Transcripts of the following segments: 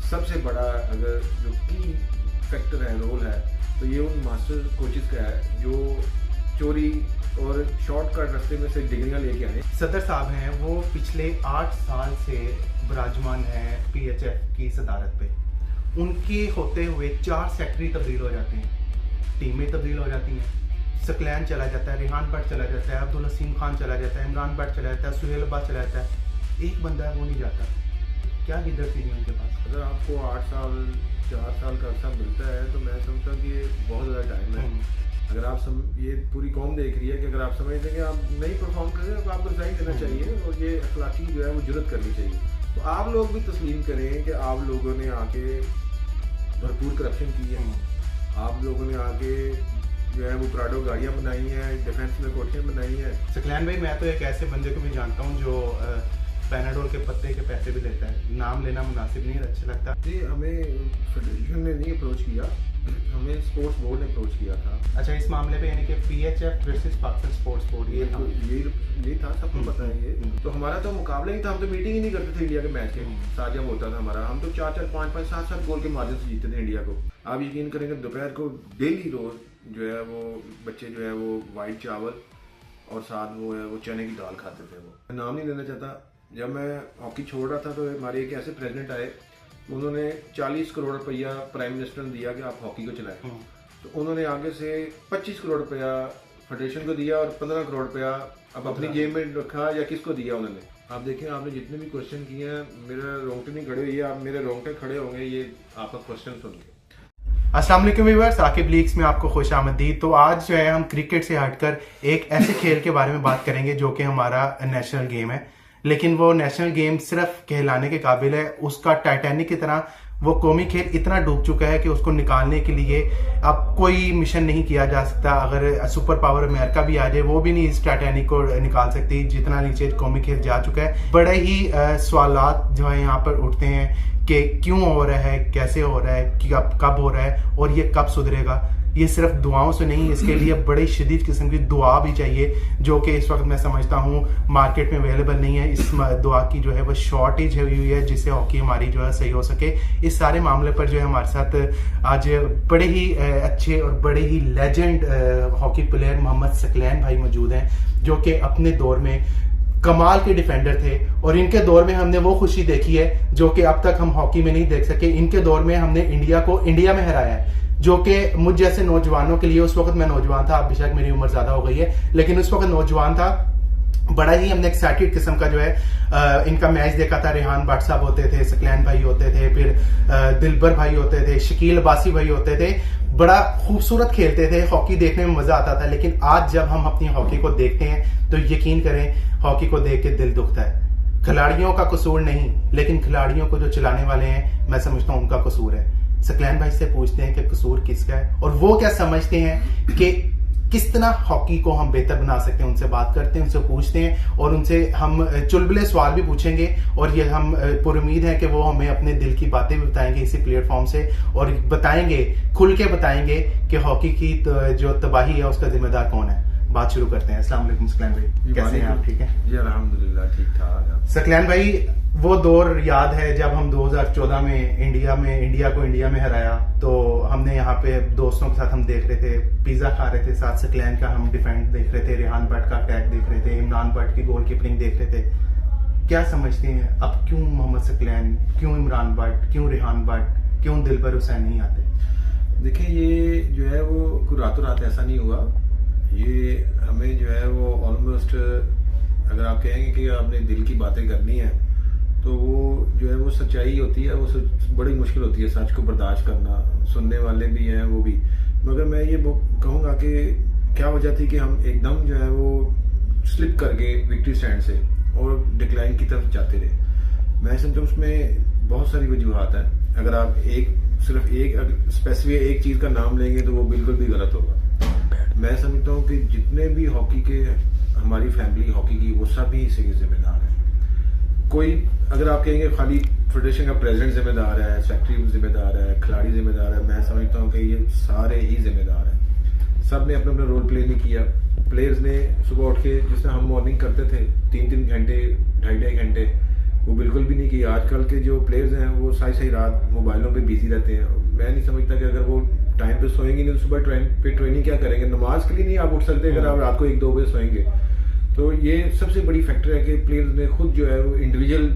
सबसे बड़ा अगर जो की फैक्टर है, रोल है, तो ये उन मास्टर कोचेस का है जो चोरी और शॉर्टकट रास्ते में से डिग्रियां लेके आए। सदर साहब हैं, वो पिछले 8 साल से विराजमान हैं PHF की सदारत पे। उनके होते हुए 4 सेक्रेटरी तब्दील हो जाते हैं, टीमें तब्दील हो जाती हैं। सकलैन चला जाता है, रेहान भट्ट चला जाता है, अब्दुल हसीम खान चला जाता है, इमरान भट्ट चला जाता है, सुहेल अब्बास चला जाता है, एक बंदा है वो नहीं जाता। क्या लीडर थी उनके पास? अगर आपको 8 साल 4 साल का अर्सा मिलता है तो मैं समझता हूँ कि ये बहुत ज़्यादा टाइम है। अगर आप ये पूरी कौम देख रही है कि अगर आप समझते हैं कि आप नहीं परफॉर्म कर रहे तो आपको रिजाइन देना चाहिए और ये अखलाकी जो है वो जुर्रत करनी चाहिए। तो आप लोग भी तस्लीम करें कि आप लोगों ने आके भरपूर करप्शन की है, आप लोगों ने आके जो है वो प्राडो गाड़ियाँ बनाई हैं, डिफेंस में कोठियाँ बनाई हैं। सकलैन भाई, मैं तो एक ऐसे बंदे को भी जानता हूँ जो पैनाडोल के पत्ते के पैसे भी लेता है। नाम लेना मुनासिब नहीं अच्छा लगता। जी, हमें फेडरेशन ने नहीं अप्रोच किया, हमें स्पोर्ट्स बोर्ड ने अप्रोच किया था। अच्छा, इस मामले पे यानी कि PHF versus Pakistan sports board ये था, सबको पता है ये। तो हमारा तो मुकाबला ही था, हम तो मीटिंग ही नहीं करते थे इंडिया के मैच के साथ जब होता था हमारा। हम तो 4-4, 5-5, 7-7 गोल के मार्जिन से जीतते थे इंडिया को। आप यकीन करेंगे दोपहर को डेली रोज जो है वो बच्चे जो है वो वाइट चावल और साथ वो है वो चने की दाल खाते थे। वो नाम नहीं लेना चाहता। जब मैं हॉकी छोड़ रहा था तो हमारे एक ऐसे प्रेसिडेंट आए, उन्होंने 40 करोड़ रुपया प्राइम मिनिस्टर ने दिया कि आप हॉकी को चलाएं। तो उन्होंने आगे से 25 करोड़ रुपया फेडरेशन को दिया और 15 करोड़ रुपया अब अपनी जेब में रखा, या किसको दिया उन्होंने। आप देखें, आपने जितने भी क्वेश्चन किए हैं, मेरा रोंगटे नहीं खड़े हुई है, आप मेरे रोंगटे खड़े होंगे ये आपका क्वेश्चन सुन के। अस्सलाम वालेकुम व्यूअर्स, आकिब लीग्स में आपको खुश आमदीद। तो आज जो है हम क्रिकेट से हटकर एक ऐसे खेल के बारे में बात करेंगे जो कि हमारा नेशनल गेम है, लेकिन वो नेशनल गेम सिर्फ कहलाने के काबिल है। उसका टाइटैनिक की तरह वो कौमी खेल इतना डूब चुका है कि उसको निकालने के लिए अब कोई मिशन नहीं किया जा सकता। अगर सुपर पावर अमेरिका भी आ जाए वो भी नहीं इस टाइटैनिक को निकाल सकती, जितना नीचे कौमी खेल जा चुका है। बड़े ही सवालात जो है यहाँ पर उठते हैं कि क्यों हो रहा है, कैसे हो रहा है, कब हो रहा है और ये कब सुधरेगा। ये सिर्फ दुआओं से नहीं, इसके लिए बड़ी शदीद किस्म की दुआ भी चाहिए, जो कि इस वक्त मैं समझता हूँ मार्केट में अवेलेबल नहीं है। इस दुआ की जो है वो शॉर्टेज हुई है जिससे हॉकी हमारी जो है सही हो सके। इस सारे मामले पर जो है हमारे साथ आज बड़े ही अच्छे और बड़े ही legend hockey player Mohammad Saqlain भाई मौजूद हैं, जो कि अपने दौर में कमाल के डिफेंडर थे और इनके दौर में हमने वो खुशी देखी है जो कि अब तक हम हॉकी में नहीं देख सके। इनके दौर में हमने इंडिया को इंडिया में हराया है, जो कि मुझ जैसे नौजवानों के लिए, उस वक्त मैं नौजवान था, अब बेशक मेरी उम्र ज्यादा हो गई है, लेकिन उस वक्त नौजवान था, बड़ा ही हमने एक्साइटेड किस्म का जो है इनका मैच देखा था। रेहान भट्ट साहब होते थे, सकलैन भाई होते थे, फिर दिलबर भाई होते थे, शकील अब्बासी भाई होते थे। बड़ा खूबसूरत खेलते थे, हॉकी देखने में मजा आता था। लेकिन आज जब हम अपनी हॉकी को देखते हैं तो यकीन करें हॉकी को देख के दिल दुखता है। खिलाड़ियों का कसूर नहीं, लेकिन खिलाड़ियों को जो चलाने वाले हैं मैं समझता हूँ उनका कसूर है। सकलैन भाई से पूछते हैं कि कसूर किसका है और वो क्या समझते हैं कि किस तरह हॉकी को हम बेहतर बना सकते हैं। उनसे बात करते हैं, उनसे पूछते हैं और उनसे हम चुलबुले सवाल भी पूछेंगे और ये हम पूरी उम्मीद है कि वो हमें अपने दिल की बातें भी बताएंगे इसी प्लेटफॉर्म से और बताएंगे, खुल के बताएंगे कि हॉकी की जो तबाही है उसका जिम्मेदार कौन है। बात शुरू करते हैं। अस्सलाम वालेकुम सकलैन भाई, कैसे हैं आप? ठीक है जी, अल्हम्दुलिल्लाह ठीक ठाक। सकलैन भाई, वो दौर याद है जब हम 2014 में इंडिया को इंडिया में हराया, तो हमने यहाँ पे दोस्तों के साथ हम देख रहे थे, पिज्जा खा रहे थे, साथ सकलैन का हम डिफेंड देख रहे थे, रेहान भट्ट का अटैक देख रहे थे, इमरान भट्ट की गोल कीपिंग देख रहे थे। क्या समझते हैं अब क्यों मोहम्मद सकलैन, क्यों इमरान भट्ट, क्यों रेहान भट्ट, क्यों दिलबर हुसैन नहीं आते? देखिए, ये जो है वो कोई रातों रात ऐसा नहीं हुआ। ये हमें जो है वो ऑलमोस्ट, अगर आप कहेंगे कि आपने दिल की बातें करनी है तो वो जो है वो सच्चाई होती है, वो बड़ी मुश्किल होती है सच को बर्दाश्त करना। सुनने वाले भी हैं वो भी, मगर मैं ये कहूँगा कि क्या वजह थी कि हम एकदम जो है वो स्लिप कर गए विक्ट्री स्टैंड से और डिक्लाइन की तरफ जाते रहे। मैं समझता हूँ उसमें बहुत सारी वजूहत हैं। अगर आप सिर्फ एक स्पेसिफिक एक चीज़ का नाम लेंगे तो वो बिल्कुल भी गलत होगा। मैं समझता हूँ कि जितने भी हॉकी के, हमारी फैमिली हॉकी की, वो सभी इसी के जिम्मेदार हैं। कोई अगर आप कहेंगे खाली फेडरेशन का प्रेसिडेंट जिम्मेदार है, सेक्रेटरी जिम्मेदार है, खिलाड़ी जिम्मेदार है, मैं समझता हूँ कि ये सारे ही जिम्मेदार हैं। सब ने अपना अपना रोल प्ले नहीं किया। प्लेयर्स ने सुबह उठ के, जिस तरह हम मॉर्निंग करते थे 3-3 घंटे, 2.5 घंटे, वो बिल्कुल भी नहीं की। आजकल के जो प्लेयर्स हैं वो सारी सारी रात मोबाइलों पे बिजी रहते हैं। मैं नहीं समझता कि अगर वो टाइम पे सोएंगे नहीं तो सुबह ट्रेनिंग क्या करेंगे, नमाज के लिए नहीं आप उठ सकते अगर आप रात को 1-2 बजे सोएंगे। तो ये सबसे बड़ी फैक्टर है कि प्लेयर्स ने खुद जो है वो इंडिविजुअल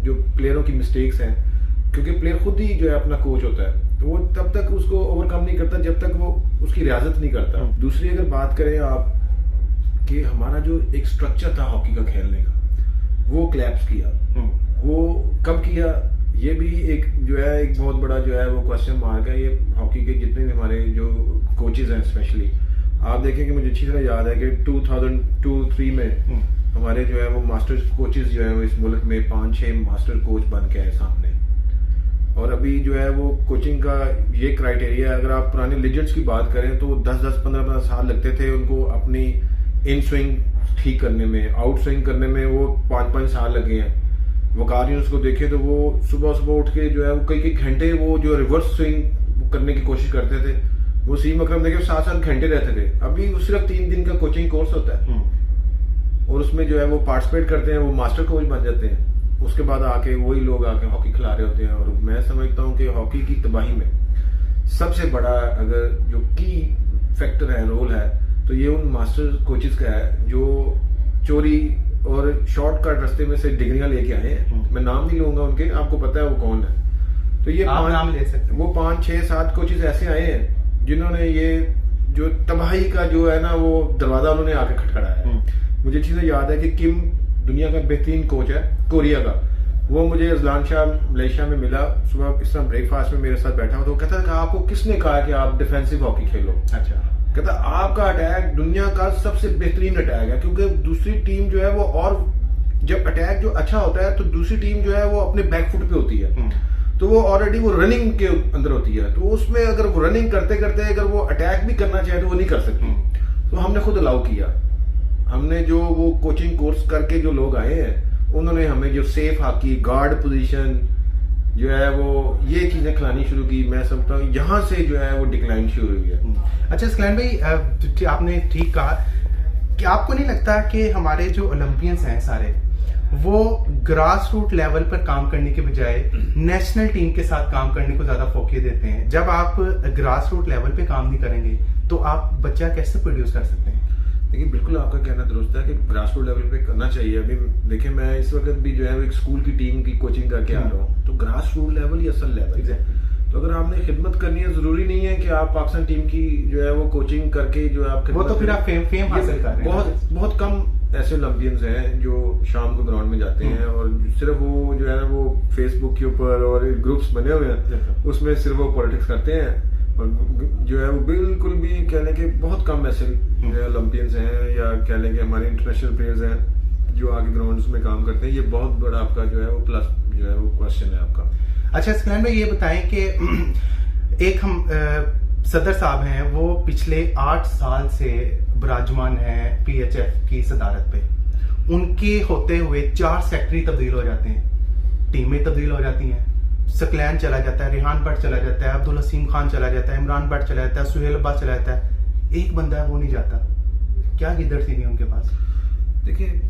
जो प्लेयरों की मिस्टेक्स हैं, क्योंकि प्लेयर खुद ही जो है अपना कोच होता है, तो वो तब तक उसको ओवरकम नहीं करता जब तक वो उसकी रियाजत नहीं करता। दूसरी अगर बात करें आप कि हमारा जो एक स्ट्रक्चर था हॉकी का खेलने का, वो क्लैप्स किया। वो कब किया, ये भी एक जो है एक बहुत बड़ा जो है वो क्वेश्चन मार्क है। ये हॉकी के जितने भी हमारे जो कोचेज हैं, स्पेशली आप देखें कि मुझे अच्छी तरह याद है कि 2002-3 में हमारे जो है वो मास्टर कोचेज जो है वो इस मुल्क में 5-6 मास्टर कोच बन के आए सामने। और अभी जो है वो कोचिंग का ये क्राइटेरिया, अगर आप पुराने लेजेंड्स की बात करें तो 10-10, 15-15 साल लगते थे उनको अपनी इन स्विंग ठीक करने में, आउट स्विंग करने में वो 5-5 साल लगे हैं। वकार यूनुस को देखे तो वो सुबह उठ के जो है वो कई घंटे वो जो रिवर्स स्विंग करने की कोशिश करते थे। वो सीम अकरम देखे 7-7 घंटे रहते थे। अभी वो सिर्फ 3 दिन का कोचिंग कोर्स होता है और उसमें जो है वो पार्टिसिपेट करते हैं, वो मास्टर कोच बन जाते हैं। उसके बाद आके वही लोग आके हॉकी खिला रहे होते हैं। और मैं समझता हूँ कि हॉकी की तबाही में सबसे बड़ा अगर जो की फैक्टर है, रोल है, तो ये उन मास्टर कोचेस का है जो चोरी और शॉर्टकट रास्ते में से डिग्रियां लेके आए हैं। मैं नाम नहीं लूंगा उनके, आपको पता है वो कौन है। तो ये आप नाम ले सकते हैं। वो 5-6-7 कोचेस ऐसे आए हैं जिन्होंने ये जो तबाही का जो है ना वो दरवाजा उन्होंने आके खटखटाया है। मुझे चीजें याद है कि किम दुनिया का बेहतरीन कोच है कोरिया का, वो मुझे अजलान शाह मलेशिया में मिला सुबह, इस तरह ब्रेकफास्ट में मेरे साथ बैठा हुआ, तो कहता था आपको किसने कहा कि आप डिफेंसिव हॉकी खेलो। अच्छा, कहता आपका अटैक दुनिया का सबसे बेहतरीन अटैक है, क्योंकि दूसरी टीम जो है वो, और जब अटैक जो अच्छा होता है तो दूसरी टीम जो है वो अपने बैक फुट पे होती है, तो वो ऑलरेडी वो रनिंग के अंदर होती है। तो उसमें अगर वो रनिंग करते करते अगर वो अटैक भी करना चाहे तो वो नहीं कर सकती। तो हमने खुद अलाउ किया। हमने जो वो कोचिंग कोर्स करके जो लोग आए हैं उन्होंने हमें जो सेफ हॉकी, गार्ड पोजीशन जो है वो ये चीजें खिलानी शुरू की। मैं समझता हूँ यहाँ से जो है वो डिक्लाइन शुरू हुई है। अच्छा स्कैन भाई, आपने ठीक कहा कि आपको नहीं लगता कि हमारे जो ओलंपियंस हैं सारे वो ग्रास रूट लेवल पर काम करने के बजाय नेशनल टीम के साथ काम करने को ज्यादा फोकस देते हैं? जब आप ग्रास रूट लेवल पे काम नहीं करेंगे तो आप बच्चा कैसे प्रोड्यूस कर सकते हैं? देखिए बिल्कुल आपका कहना दुरुस्त है कि ग्रास रूट लेवल पे करना चाहिए। अभी देखिए मैं इस वक्त भी जो है एक स्कूल की टीम की कोचिंग करके आ रहा हूँ, तो ग्रास रूट लेवल ही असल लेवल है। तो अगर आपने खिदमत करनी है, जरूरी नहीं है कि आप पाकिस्तान टीम की जो है वो कोचिंग करके जो आप वो तो फिर आप फेम हासिल कर रहे हैं। बहुत कम ऐसे ओलंपियंस हैं जो शाम को ग्राउंड में जाते हैं और सिर्फ वो जो है ना वो फेसबुक के ऊपर और ग्रुप्स बने हुए हैं उसमें सिर्फ वो पॉलिटिक्स करते हैं। और जो है वो बिल्कुल भी कह लें कि बहुत कम ऐसे ओलंपियंस हैं या कह लें कि हमारे इंटरनेशनल प्लेयर्स हैं जो आगे ग्राउंड्स में काम करते हैं। ये बहुत बड़ा आपका जो है वो प्लस जो है वो क्वेश्चन है आपका। अच्छा स्कैन भाई, ये बताएं कि एक हम सदर साहब हैं, वो पिछले 8 साल से विराजमान हैं PHF की सदारत पे। उनके होते हुए 4 सेक्रेटरी तब्दील हो जाते हैं, टीमें तब्दील हो जाती हैं, सकलैन चला जाता है, रेहान भट्ट चला जाता है, अब्दुल हसीम खान चला जाता है, इमरान भट्ट चला जाता है, सुहेल अब्बास चला जाता है, एक बंदा है वो नहीं जाता। क्या लीडरशिप नहीं उनके पास? देखिए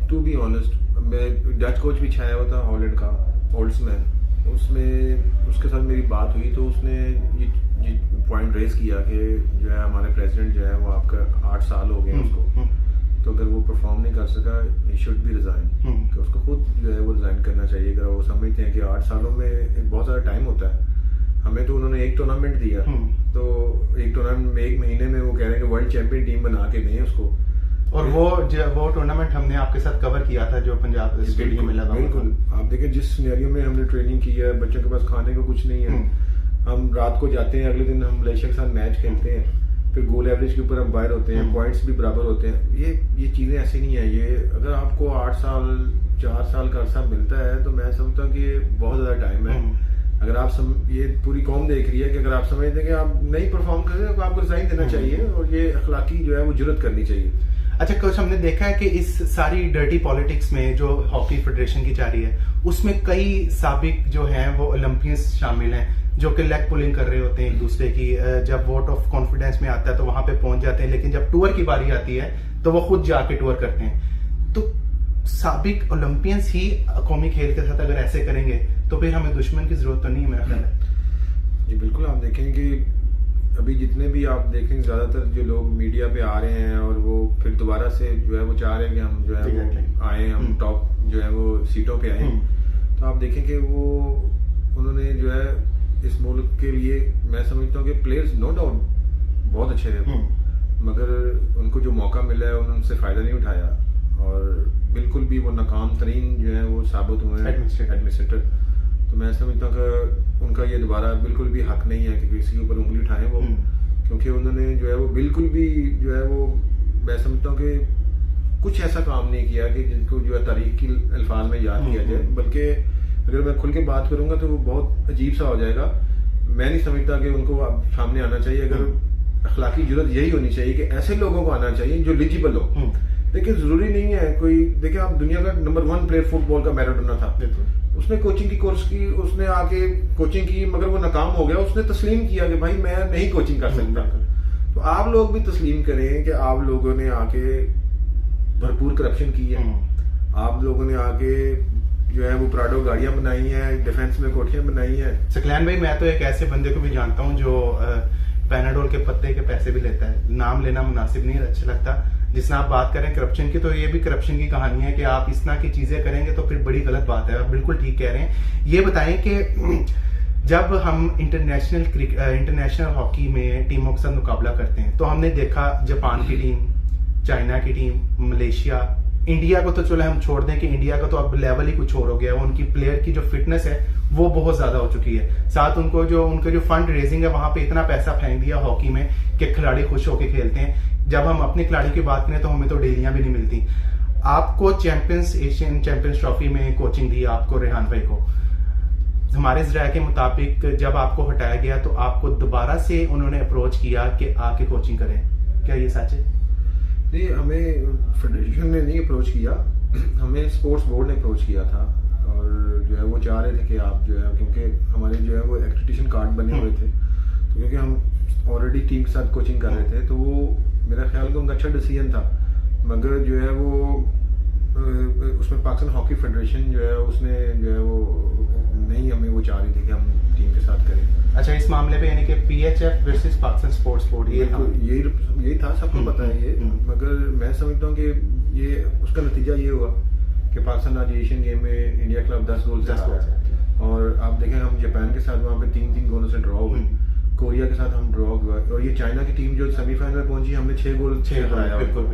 टू बी ऑनेस्ट, मैं डच कोच भी छाया हुआ था हॉलैंड का, होल्ड्समैन, उसमें उसके साथ मेरी बात हुई तो उसने ये पॉइंट रेज किया कि जो है हमारे प्रेसिडेंट जो है वो आपका 8 साल हो गए उसको, तो अगर वो परफॉर्म नहीं कर सका ही शुड बी रिजाइन, कि उसको खुद जो है वो रिजाइन करना चाहिए। अगर वो समझते हैं कि 8 सालों में एक बहुत सारा टाइम होता है। हमें तो उन्होंने एक टूर्नामेंट दिया, तो एक टूर्नामेंट में 1 महीने में वो कह रहे हैं कि वर्ल्ड चैंपियन टीम बना के दें उसको। और वो टूर्नामेंट हमने आपके साथ कवर किया था जो पंजाब स्टेडियम में लगा। बिल्कुल, आप देखिए जिस सिनेरियो में हमने ट्रेनिंग की है, बच्चों के पास खाने को कुछ नहीं है, हम रात को जाते हैं, अगले दिन हम मलेशिया के साथ मैच खेलते हैं, फिर गोल एवरेज के ऊपर हम बाहर होते हैं, पॉइंट्स भी बराबर होते हैं। ये चीजें ऐसी नहीं है। ये अगर आपको 8 साल 4 साल का अरसा मिलता है तो मैं समझता हूँ कि ये बहुत ज्यादा टाइम है। अगर आप ये पूरी कौम देख रही है कि अगर आप समझते हैं कि आप नहीं परफॉर्म कर रहे तो आपको रिजाइन देना चाहिए और ये अखलाकी जो है वो जुर्रत करनी चाहिए। अच्छा कोच, हमने देखा है कि इस सारी डर्टी पॉलिटिक्स में जो हॉकी फेडरेशन की जारी है उसमें कई साबिक जो हैं वो ओलंपियंस शामिल हैं जो कि लेग पुलिंग कर रहे होते हैं एक दूसरे की। जब वोट ऑफ कॉन्फिडेंस में आता है तो वहां पे पहुंच जाते हैं, लेकिन जब टूर की बारी आती है तो वो खुद जाके टूर करते हैं। तो साबिक ओलंपियंस ही कौमी खेल के साथ अगर ऐसे करेंगे तो फिर हमें दुश्मन की जरूरत तो नहीं है, मेरा ख्याल है। जी बिल्कुल, आप देखेंगे कि अभी जितने भी आप देखेंगे ज़्यादातर जो लोग मीडिया पे आ रहे हैं और वो फिर दोबारा से जो है वो चाह रहे हैं कि हम जो है वो आए, हम टॉप जो है वो सीटों पे आए, तो आप देखेंगे वो उन्होंने जो है इस मुल्क के लिए, मैं समझता हूँ कि प्लेयर्स नो डाउट बहुत अच्छे हैं, मगर उनको जो मौका मिला है उन्होंने उससे फ़ायदा नहीं उठाया और बिल्कुल भी वो नाकाम तरीन जो है वो साबित हुए हैं एडमिनिस्ट्रेटर। तो मैं समझता हूँ कि उनका ये दोबारा बिल्कुल भी हक नहीं है कि किसी के ऊपर उंगली उठाएं वो, क्योंकि उन्होंने जो है वो बिल्कुल भी जो है वो, मैं समझता हूँ कि कुछ ऐसा काम नहीं किया कि जिनको जो है तारीख की अल्फाज में याद किया जाए, बल्कि अगर मैं खुल के बात करूंगा तो वो बहुत अजीब सा हो जाएगा। मैं नहीं समझता कि उनको अब सामने आना चाहिए, अगर अखलाकी जरूरत यही होनी चाहिए कि ऐसे लोगों को आना चाहिए जो एलिजिबल हो। देखिए जरूरी नहीं है कोई, देखिए आप दुनिया का नंबर 1 प्लेयर फुटबॉल का मैराडोना था, उसने कोचिंग की कोर्स की, उसने आके कोचिंग की, मगर वो नाकाम हो गया। उसने तस्लीम किया कि भाई मैं नहीं कोचिंग कर सकता। तो आप लोग भी तस्लीम करें कि आप लोगों ने आके भरपूर करप्शन की है, आप लोगों ने आके जो है वो प्राडो गाड़ियां बनाई हैं, डिफेंस में कोठियां बनाई हैं। सकलैन भाई, मैं तो एक ऐसे बंदे को भी जानता हूं जो पैनाडोल के पत्ते के पैसे भी लेता है, नाम लेना मुनासिब नहीं अच्छा लगता। जिसने आप बात करें करप्शन की, तो ये भी करप्शन की कहानी है कि आप इस तरह की चीजें करेंगे तो फिर बड़ी गलत बात है। आप बिल्कुल ठीक कह रहे हैं। ये बताएं कि जब हम इंटरनेशनल हॉकी में टीमों के साथ मुकाबला करते हैं तो हमने देखा जापान की टीम, चाइना की टीम, मलेशिया, इंडिया को तो चलो हम छोड़ दें कि इंडिया का तो अब लेवल ही कुछ और हो गया है। उनकी प्लेयर की जो फिटनेस है वो बहुत ज्यादा हो चुकी है। साथ उनको जो फंड रेजिंग है वहां पे इतना पैसा फेंक दिया हॉकी में कि खिलाड़ी खुश होकर खेलते हैं। जब हम अपने खिलाड़ी की बात करें तो हमें तो डेलियां भी नहीं मिलती। आपको एशियन चैंपियंस ट्रॉफी में कोचिंग दी आपको, रेहान भाई को, हमारे ज़राए के मुताबिक जब आपको हटाया गया तो आपको दोबारा से उन्होंने अप्रोच किया कि आके कोचिंग करें, क्या ये सच है? नहीं, हमें फेडरेशन ने नहीं अप्रोच किया, हमें स्पोर्ट्स बोर्ड ने अप्रोच किया था और जो है वो चाह रहे थे कि आप जो है, क्योंकि हमारे जो है वो एक्रेडिटेशन कार्ड बने हुए थे, तो क्योंकि हम ऑलरेडी टीम के साथ कोचिंग कर रहे थे, तो वो मेरा ख्याल कि उनका अच्छा डिसीजन था। मगर जो है वो उसमें पाकिस्तान हॉकी फेडरेशन जो है उसने जो है वो नहीं, हमें वो चाह रही थी कि हम टीम के साथ करें। अच्छा, इस मामले पे यानी कि PHF versus Pakistan sports board यही था, सबको पता है ये। मगर मैं समझता हूँ कि ये उसका नतीजा ये हुआ कि पाकिस्तान आज एशियन गेम में इंडिया क्लब 10 गोल से हारा है। और आप देखें हम जापान के साथ वहाँ पे 3-3 गोलों से ड्रॉ हुए, कोरिया के साथ हम ड्रॉ हुआ, और ये चाइना की टीम जो सेमीफाइनल में पहुंची हमने 6 गोल हराया। बिल्कुल।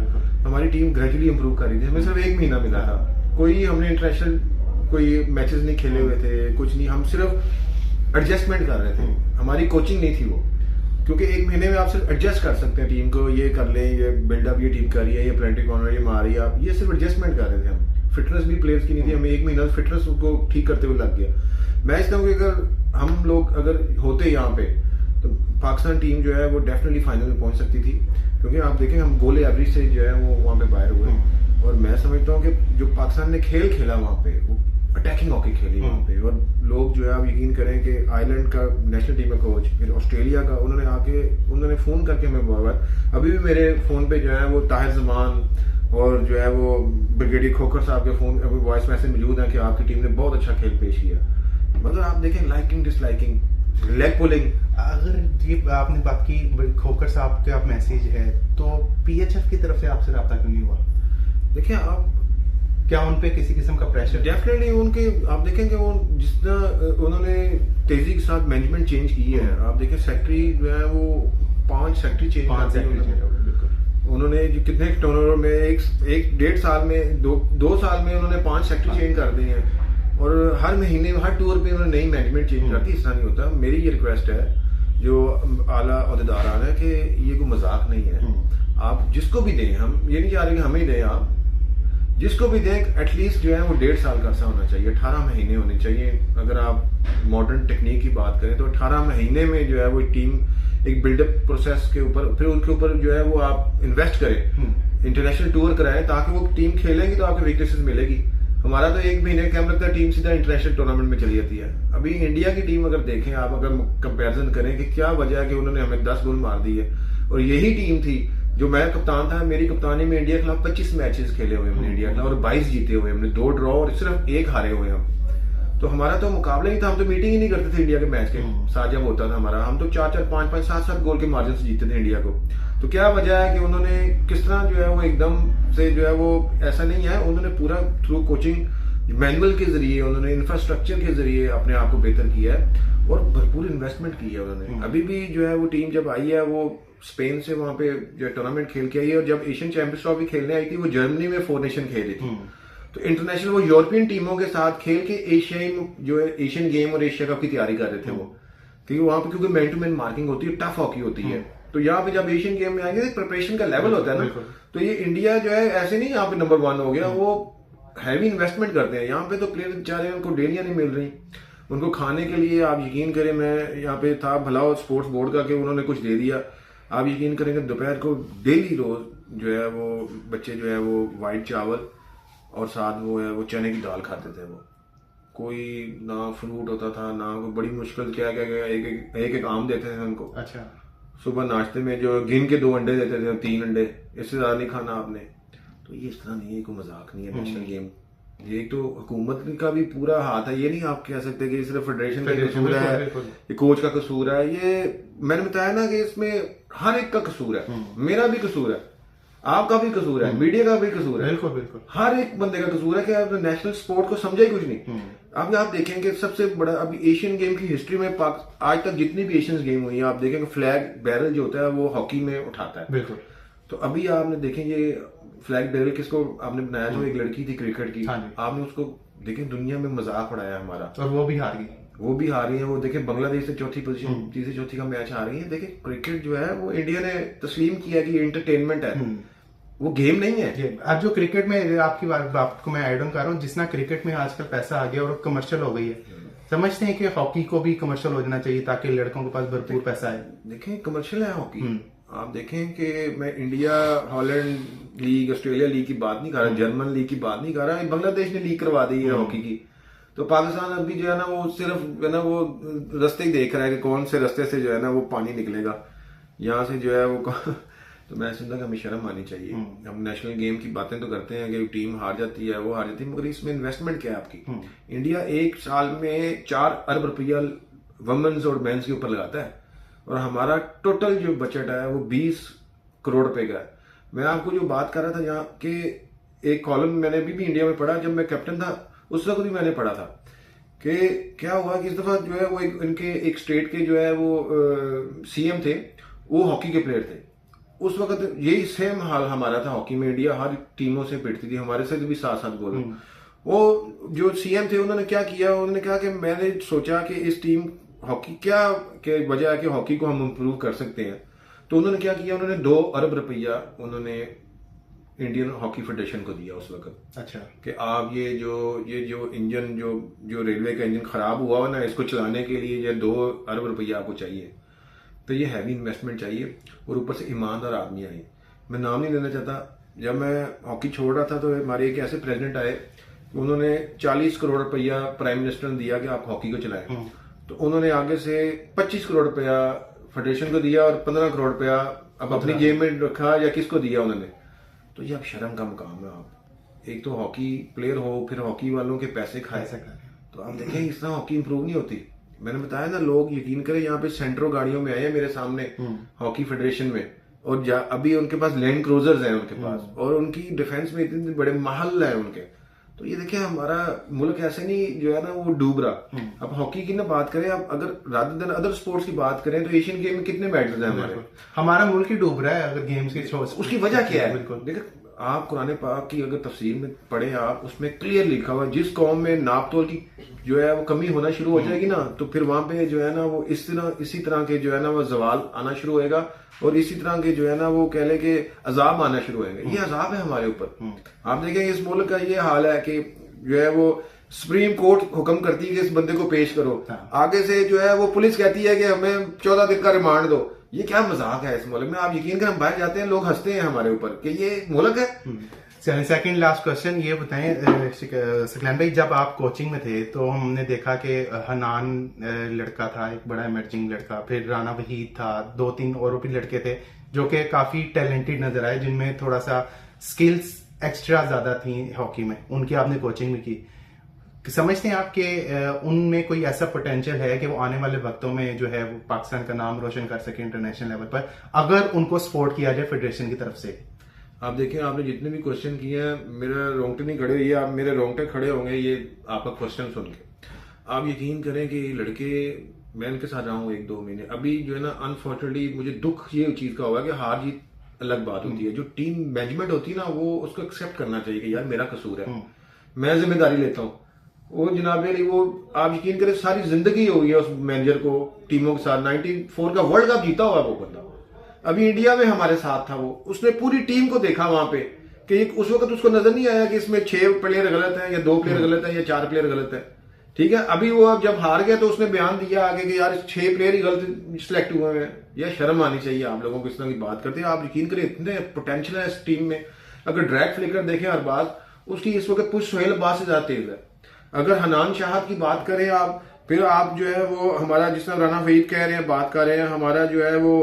हमारी टीम ग्रेजुअली इंप्रूव कर रही थी, हमें सिर्फ 1 महीना मिला था, कोई हमने इंटरनेशनल कोई मैचेस नहीं खेले हुए थे, कुछ नहीं, हम सिर्फ एडजस्टमेंट कर रहे थे। हमारी कोचिंग नहीं थी वो, क्योंकि 1 महीने में आप सिर्फ एडजस्ट कर सकते हैं टीम को, ये कर लें, ये बिल्डअप ये टीम कर रही है, ये पेनल्टी कॉर्नर ये मार रही है, आप ये सिर्फ एडजस्टमेंट कर रहे थे। हम फिटनेस भी प्लेयर्स की नहीं थी, हमें 1 महीना फिटनेस को ठीक करते हुए लग गया। मैं इसका कि अगर हम लोग अगर होते यहाँ पे तो पाकिस्तान टीम जो है वो डेफिनेटली फाइनल में पहुंच सकती थी, क्योंकि आप देखें हम गोल एवरेज से जो है वो वहाँ पे बाहर हुए। और मैं समझता हूँ कि जो पाकिस्तान ने खेल खेला वहाँ पे, वो अटैकिंग हॉकी खेली वहाँ पे, और लोग जो है आप यकीन करें कि आयरलैंड का नेशनल टीम का कोच, फिर ऑस्ट्रेलिया का, उन्होंने फ़ोन करके हमें बार, अभी भी मेरे फ़ोन पे जो है वो ताहिर जमान और जो है वो ब्रिगेडियर खोखर साहब के फ़ोन अभी वॉइस मैसेज मौजूद है कि आपकी टीम ने बहुत अच्छा खेल पेश किया। मगर आप देखें लाइकिंग डिसलाइकिंग, लेग पुलिंग। अगर ये आपने बात की खोखर साहब के आप मैसेज है, तो PHF की तरफ से आपसे रब्ता क्यों नहीं हुआ? देखिए आप, क्या उन पे किसी किस्म का प्रेशर? डेफिनेटली उनके, आप देखेंगे वो जिस तरह उन्होंने तेजी के साथ मैनेजमेंट चेंज की है। आप देखें सेक्रेटरी जो है वो 5 सेक्रेटरी चेंज कर दिए उन्होंने, जो कितने टर्नओवर में एक 1.5 साल में 2 साल में उन्होंने 5 सेक्रेटरी चेंज कर दिए हैं, और हर महीने हर टूर पे उन्होंने नई मैनेजमेंट चेंज करती। इस तरह नहीं होता। मेरी ये रिक्वेस्ट है जो आला ओहदेदार आ रहे हैं कि ये कोई मजाक नहीं है, आप जिसको भी दें, हम ये नहीं चाह रहे कि हमें ही दें, आप जिसको भी दें एटलीस्ट जो है वो 1.5 साल का अर्सा होना चाहिए, 18 महीने होने चाहिए। अगर आप मॉडर्न टेक्निक की बात करें तो 18 महीने में जो है वो टीम एक बिल्डअप प्रोसेस के ऊपर, फिर उनके ऊपर जो है वो आप इन्वेस्ट करें, इंटरनेशनल टूर कराएं, ताकि वो टीम खेलेंगी तो आपको वीकनेसेस मिलेगी। हमारा तो 1 महीने क्या लगता है टीम सीधा इंटरनेशनल टूर्नामेंट में चली जाती है। अभी इंडिया की टीम अगर देखें आप, अगर कंपैरिजन करें कि क्या वजह है कि उन्होंने हमें 10 गोल मार दी है, और यही टीम थी जो मैं कप्तान था, मेरी कप्तानी में इंडिया के खिलाफ 25 मैचेस खेले हुए हमने इंडिया के खिलाफ, और 22 जीते हुए हमने, 2 ड्रॉ और सिर्फ 1 हारे हुए हम। तो हमारा तो मुकाबला ही था, हम तो मीटिंग ही नहीं करते थे इंडिया के मैच के साथ जब होता था हमारा। हम तो 4-4, 5-5, 7-7 गोल के मार्जिन से जीते थे इंडिया को। तो क्या वजह है कि उन्होंने किस तरह जो है वो एकदम से जो है वो ऐसा नहीं है, उन्होंने पूरा थ्रू कोचिंग मैनुअल के जरिए, उन्होंने इंफ्रास्ट्रक्चर के जरिए अपने आप को बेहतर किया है और भरपूर इन्वेस्टमेंट की है उन्होंने। अभी भी जो है वो टीम जब आई है वो स्पेन से वहां पे जो टूर्नामेंट खेल के आई है, और जब एशियन चैंपियंस ट्रॉफी खेलने आई थी वो जर्मनी में 4 नेशन खेल रही थी। तो इंटरनेशनल वो यूरोपियन टीमों के साथ खेल के एशियाई जो है एशियन गेम और एशिया कप की तैयारी कर रहे थे वो, क्योंकि वहां पे क्योंकि मैन टू मैन मार्किंग होती है, टफ हॉकी होती है। तो यहाँ पे जब एशियन गेम में आएंगे प्रिपरेशन का लेवल होता है ना, तो ये इंडिया जो है ऐसे नहीं यहाँ पे नंबर 1 हो गया, वो हैवी इन्वेस्टमेंट करते हैं। यहाँ पे तो प्लेयर बेचारे उनको डेलियां नहीं मिल रही, उनको खाने के लिए आप यकीन करें, मैं यहाँ पे था भला स्पोर्ट्स बोर्ड का कि उन्होंने कुछ दे दिया, आप यकीन करेंगे दोपहर को डेली रोज जो है वो बच्चे जो है वो व्हाइट चावल और साथ वो है वो चने की दाल खाते थे। वो कोई ना फ्रूट होता था ना कोई, बड़ी मुश्किल क्या क्या एक आम देते थे उनको। अच्छा, सुबह नाश्ते में जो गिन के 2 अंडे देते थे, 3 अंडे, इससे ज्यादा नहीं खाना आपने। तो ये इस तरह नहीं है, कोई मजाक नहीं है नेशनल गेम। ये तो हुकूमत का भी पूरा हाथ है, ये नहीं आप कह सकते कि सिर्फ फेडरेशन का कसूर है, ये कोच का कसूर है। ये मैंने बताया ना कि इसमें हर एक का कसूर है, मेरा भी कसूर है, आपका भी कसूर है, मीडिया का भी कसूर है, बिल्कुल बिल्कुल हर एक बंदे का कसूर है कि आपने नेशनल स्पोर्ट को समझा ही कुछ नहीं। अभी आप देखेंगे सबसे बड़ा अभी एशियन गेम की हिस्ट्री में आज तक जितनी भी एशियन गेम हुई है, आप देखेंगे फ्लैग बैरल जो होता है वो हॉकी में उठाता है। बिल्कुल। तो अभी आपने देखेंगे फ्लैग बैरल किसको आपने बनाया, जो एक लड़की थी क्रिकेट की, आपने उसको देखें दुनिया में मजाक उड़ाया हमारा, और वो भी हार गई, वो भी हार रही है। वो देखें बांग्लादेश से चौथी पोजीशन, तीसरी चौथी का मैच हार रही है। देखें क्रिकेट जो है वो इंडिया ने तस्लीम किया कि एंटरटेनमेंट है, वो गेम नहीं है। अब जो क्रिकेट में आपकी बात को मैं ऐड ऑन कर रहा हूँ, जिसना क्रिकेट में आजकल पैसा आ गया और कमर्शियल हो गई है, समझते हैं कि हॉकी को भी कमर्शियल हो जाना चाहिए ताकि लड़कों के पास भरपूर पैसा है। देखें कमर्शियल है हॉकी। आप देखें कि मैं India Holland league, Australia league की बात नहीं कर रहा, जर्मन लीग की बात नहीं कर रहा, बांग्लादेश ने लीग करवा दी है हॉकी की। तो पाकिस्तान अभी जो है ना वो सिर्फ है ना वो रास्ते ही देख रहा है कि कौन से रास्ते से जो है ना वो पानी निकलेगा, यहाँ से जो है वो तो मैं समझता कि हमें शर्म आनी चाहिए। हम नेशनल गेम की बातें तो करते हैं कि टीम हार जाती है, वो हार जाती है, मगर इसमें इन्वेस्टमेंट क्या है आपकी। इंडिया 1 साल में 4 अरब रुपया वुमेन्स और मेंस के ऊपर लगाता है, और हमारा टोटल जो बजट है वो 20 करोड़ रुपए का है। मैं आपको जो बात कर रहा था यहाँ के एक कॉलम मैंने भी इंडिया में पढ़ा, जब मैं कैप्टन था उस वक्त भी मैंने पढ़ा था कि क्या हुआ कि इस दफा जो है वो इनके एक स्टेट के जो है वो सीएम थे, वो हॉकी के प्लेयर थे। उस वक्त यही सेम हाल हमारा था हॉकी में, इंडिया हर टीमों से पिटती थी, हमारे से भी 7-7 गोल। वो जो सीएम थे उन्होंने क्या किया, उन्होंने कहा कि मैंने सोचा कि इस टीम हॉकी क्या के वजह है कि हॉकी को हम इम्प्रूव कर सकते हैं। तो उन्होंने क्या किया, उन्होंने 2 अरब रुपया उन्होंने इंडियन हॉकी फेडरेशन को दिया उस वक्त। अच्छा, कि आप ये जो इंजन जो रेलवे का इंजन खराब हुआ ना, इसको चलाने के लिए ये 2 अरब रुपया आपको चाहिए। तो ये हैवी इन्वेस्टमेंट चाहिए, और ऊपर से ईमानदार आदमी आए। मैं नाम नहीं लेना चाहता, जब मैं हॉकी छोड़ रहा था तो हमारे एक ऐसे प्रेसिडेंट आए, उन्होंने 40 करोड़ रुपया प्राइम मिनिस्टर ने दिया कि आप हॉकी को चलाएं। तो उन्होंने आगे से 25 करोड़ रुपया फेडरेशन को दिया और 15 करोड़ रुपया अब अपनी जेब में रखा, या किसको दिया उन्होंने। तो ये अब शर्म का मुकाम है। आप एक तो हॉकी प्लेयर हो, फिर हॉकी वालों के पैसे खाए। तो आप देखें इस तरह हॉकी इंप्रूव नहीं होती। मैंने बताया ना, लोग यकीन करें यहाँ पे सेंट्रो गाड़ियों में आए हैं मेरे सामने हॉकी फेडरेशन में, और अभी उनके पास लैंड क्रूजर्स हैं उनके पास, और उनकी डिफेंस में इतने बड़े महल हैं उनके। तो ये देखिए हमारा मुल्क ऐसे नहीं जो है ना वो डूब रहा। अब हॉकी की ना बात करें, अब अगर रादर देन अदर स्पोर्ट्स की बात करें तो एशियन गेम में कितने मेडल्स हैं हमारा मुल्क ही डूब रहा है अगर गेम्स की। उसकी वजह क्या है? देखिए आप कुरान पाक की अगर तफसीर में पढ़े आप, उसमें क्लियर लिखा हुआ है जिस कौम में नापतोल की जो है वो कमी होना शुरू हो जाएगी ना, तो फिर वहां पे जो है ना वो इसी तरह के जो है ना वो जवाल आना शुरू होएगा, और इसी तरह के जो है ना वो कह ले के अजाब आना शुरू होंगे। ये अजाब है हमारे ऊपर। आप देखेंगे इस मुल्क का ये हाल है कि जो है वो सुप्रीम कोर्ट हुक्म करती है कि इस बंदे को पेश करो, आगे से जो है वो पुलिस कहती है कि हमें 14 दिन का रिमांड दो। ये क्या मजाक है इस मुल्क में? आप यकीन करें, हम बाहर जाते हैं लोग हंसते हैं हमारे ऊपर कि ये मुल्क है। चलिए सेकंड लास्ट क्वेश्चन ये बताएं सकलैन भाई, जब आप कोचिंग में थे तो हमने देखा कि हनान लड़का था, एक बड़ा इमर्जिंग लड़का, फिर राना वहीद था, 2-3 और भी लड़के थे जो कि काफी टैलेंटेड नजर आए, जिनमें थोड़ा सा स्किल्स एक्स्ट्रा ज्यादा थी हॉकी में, उनकी आपने कोचिंग में की। समझते हैं आप कि उनमें कोई ऐसा पोटेंशियल है कि वो आने वाले वक्तों में जो है वो पाकिस्तान का नाम रोशन कर सके इंटरनेशनल लेवल पर, अगर उनको सपोर्ट किया जाए फेडरेशन की तरफ से? आप देखिए, आपने जितने भी क्वेश्चन किए हैं, मेरा रोंगटे नहीं खड़े हुए, आप मेरे रोंगटे खड़े होंगे ये आपका क्वेश्चन सुन के। आप यकीन करें कि लड़के, मैं इनके साथ रहा हूँ 1-2 महीने, अभी जो है ना अनफॉर्चुनेटली मुझे दुख ये चीज का हुआ कि हार जीत अलग बात होती है, जो टीम मैनेजमेंट होती है ना वो उसको एक्सेप्ट करना चाहिए कि यार मेरा कसूर है, मैं जिम्मेदारी लेता हूँ। वो जनाब अली, वो आप यकीन करें सारी जिंदगी हो गई है उस मैनेजर को टीमों के साथ, 94 का वर्ल्ड कप जीता हुआ वो बंदा, अभी इंडिया में हमारे साथ था, वो उसने पूरी टीम को देखा वहां पे कि उस वक्त उसको नजर नहीं आया कि इसमें 6 प्लेयर गलत है या 2 प्लेयर गलत है या 4 प्लेयर गलत है, ठीक है। अभी वो जब हार गया तो उसने बयान दिया आगे कि यार 6 प्लेयर ही गलत सिलेक्ट हुए हैं। यह शर्म आनी चाहिए आप लोगों को, इस तरह की बात करते हैं। आप यकीन करें इतने पोटेंशियल है इस टीम में। अगर ड्रैग फ्लिकर देखें अरबाज, उसकी इस वक्त पुश सोहेल अब्बास से ज्यादा तेज है। अगर हनान शाहद की बात करें आप, फिर आप जो है वो हमारा जिस तरह राना फरीद कह रहे हैं, बात कर रहे हैं, हमारा जो है वो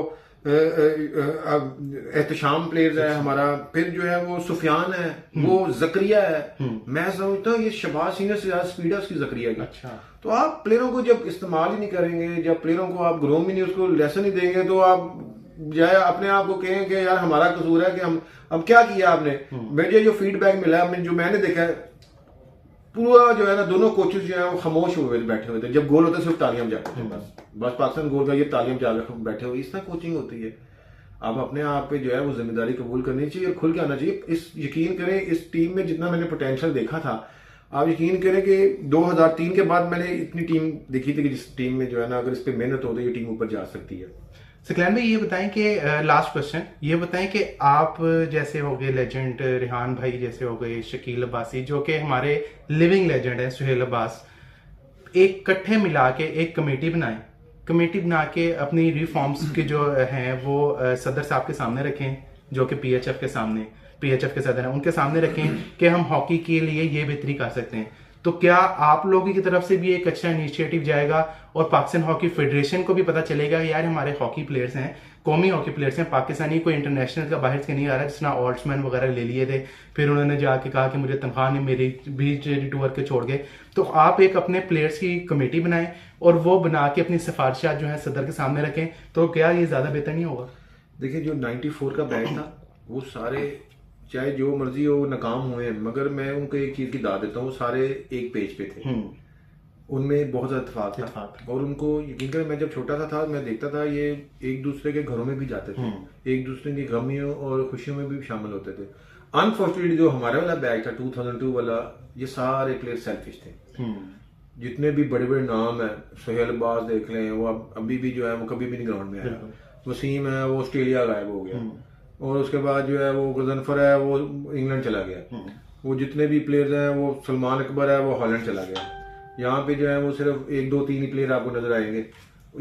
एहतशाम प्लेयर्स है हमारा, फिर जो है वो सुफियान है, वो जकरिया है। मैं समझता हूँ ये शहबाज सीनियर से ज्यादा स्पीड है उसकी जकरिया की। अच्छा। तो आप प्लेयरों को जब इस्तेमाल ही नहीं करेंगे, जब प्लेयरों को आप ग्रोम ही नहीं, उसको लेसन ही देंगे, तो आप जाए अपने आप को कहें कि यार हमारा कसूर है कि हम क्या किया आपने। मुझे जो फीडबैक मिला है, जो मैंने देखा है, पूरा जो है ना दोनों कोचेस जो है वो खामोश हुए बैठे हुए थे। जब गोल होता सिर्फ तालियां जाते थे, बस पाकिस्तान गोल का ये तालियां जा बैठे हुए। इस तरह कोचिंग होती है। आप अपने आप पे जो है वो जिम्मेदारी कबूल करनी चाहिए और खुल के आना चाहिए। इस यकीन करें इस टीम में जितना मैंने पोटेंशियल देखा था, आप यकीन करें कि 2003 के बाद मैंने इतनी टीम देखी थी कि जिस टीम में जो है ना अगर इस पे मेहनत हो तो ये टीम ऊपर जा सकती है। सकलैन भाई ये बताएं कि लास्ट क्वेश्चन ये बताएं कि आप जैसे हो गए लेजेंड, रिहान भाई जैसे हो गए, शकील अब्बासी जो कि हमारे लिविंग लेजेंड है, सुहेल अब्बास, एक इकट्ठे मिला के एक कमेटी बनाएं, कमेटी बना के अपनी रिफॉर्म्स के जो हैं वो सदर साहब के सामने रखें, जो कि पीएचएफ के सामने, पीएचएफ के सदर हैं उनके सामने रखें कि हम हॉकी के लिए ये बेहतरी कर सकते हैं। तो क्या आप लोगों की तरफ से भी एक अच्छा इनिशिएटिव जाएगा और पाकिस्तान हॉकी फेडरेशन को भी पता चलेगा यार हमारे हॉकी प्लेयर्स हैं, कौमी हॉकी प्लेयर्स हैं, पाकिस्तानी कोई इंटरनेशनल का बाहर से नहीं आ रहा, जिसने ऑल्ट्समैन वगैरह ले लिए थे, फिर उन्होंने जाके कहा कि मुझे तनख्वाह नहीं, मेरी बीच टूर के छोड़ गए। तो आप एक अपने प्लेयर्स की कमेटी बनाएं और वो बना के अपनी सिफारिशात जो है सदर के सामने रखें, तो क्या ये ज्यादा बेहतर नहीं होगा? देखिए, जो 94 का बैच था वो सारे चाहे जो मर्जी हो नाकाम हुए हैं, मगर मैं उनको एक चीज की दाद देता हूँ, सारे एक पेज पे थे, उनमें बहुत ज्यादा इत्तेफाक था। और उनको यकीन करें, मैं जब छोटा सा था मैं देखता था ये एक दूसरे के घरों में भी जाते थे, एक दूसरे की गमियों और खुशियों में भी शामिल होते थे। अनफॉर्चुनेटली जो हमारे वाला बैच था 2002 वाला, ये सारे प्लेयर सेल्फिश थे। जितने भी बड़े बड़े नाम है, सोहेल अब्बास देख लें, वो अभी भी जो है वो कभी भी नहीं ग्राउंड में आया। वसीम है वो ऑस्ट्रेलिया गायब हो गया, और उसके बाद जो है वो गजनफर है वो इंग्लैंड चला गया। वो जितने भी प्लेयर्स हैं, वो सलमान अकबर है वो हॉलैंड चला गया। यहाँ पे जो है वो सिर्फ 1, 2, 3 ही प्लेयर आपको नजर आएंगे।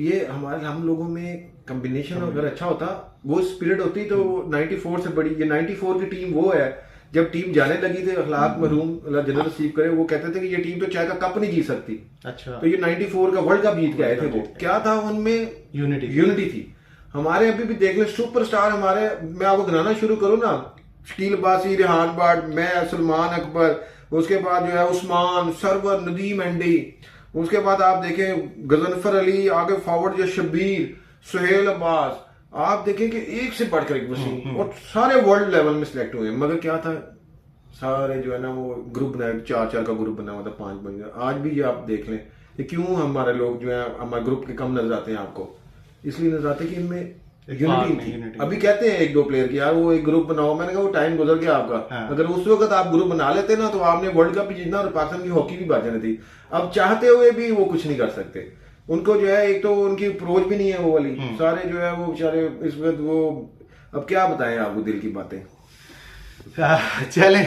ये हम लोगों में कॉम्बिनेशन अगर अच्छा होता, वो स्पिरिट होती, तो 94 से बड़ी, ये 94 की टीम वो है जब टीम जाने लगी थी, अखलाक मरूम अल्लाह जन्नत नसीब करे, वो कहते थे कि ये टीम तो चाय का कप नहीं जीत सकती। अच्छा। तो ये 94 का वर्ल्ड कप जीत के आए थे। वो क्या था, उनमें यूनिटी थी। हमारे अभी भी देख ले सुपरस्टार हमारे, मैं आपको गिनाना शुरू करूं ना, शकील अब्बासी, रिहान बाट, मैं, सलमान अकबर, उसके बाद जो है उस्मान, सरवर, नदीम एंडी, उसके बाद आप देखें गजनफर अली, आगे फॉरवर्ड जो शब्बीर, सुहेल अब्बास, आप देखें कि एक से बढ़कर एक वसीम, और सारे वर्ल्ड लेवल में सिलेक्ट हुए। मगर क्या था, सारे जो है ना वो ग्रुप बनाए, 4-4 का ग्रुप बना हुआ था, 5 बन गया। आज भी ये आप देख लें कि क्यों हमारे लोग जो है हमारे ग्रुप के कम नजर आते हैं आपको, इसलिए नजर आते कि इनमें यूनिटी थी। अभी कहते हैं 1-2 प्लेयर की यार वो एक ग्रुप बनाओ, मैंने कहा वो टाइम गुजर गया आपका। अगर उस वक्त आप ग्रुप बना लेते ना तो आपने वर्ल्ड कप भी जीतना और पाकिस्तान की हॉकी भी बाजनी थी। अब चाहते हुए भी वो कुछ नहीं कर सकते। उनको जो है एक तो उनकी अप्रोच भी नहीं है वो वाली, सारे जो है वो बेचारे इस वक्त वो, अब क्या बताएं आपको दिल की बातें। चले,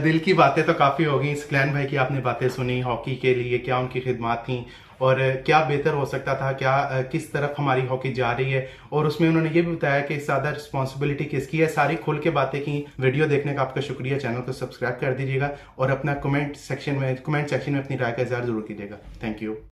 दिल की बातें तो काफी हो गई। सकलैन भाई की आपने बातें सुनी, हॉकी के लिए क्या उनकी खिदमत थी और क्या बेहतर हो सकता था, क्या किस तरफ हमारी हॉकी जा रही है। और उसमें उन्होंने ये भी बताया कि ज़्यादा रिस्पॉन्सिबिलिटी किसकी है। सारी खुल के बातें की। वीडियो देखने का आपका शुक्रिया। चैनल को सब्सक्राइब कर दीजिएगा और अपना कमेंट सेक्शन में अपनी राय का इज़हार जरूर कीजिएगा। Thank you.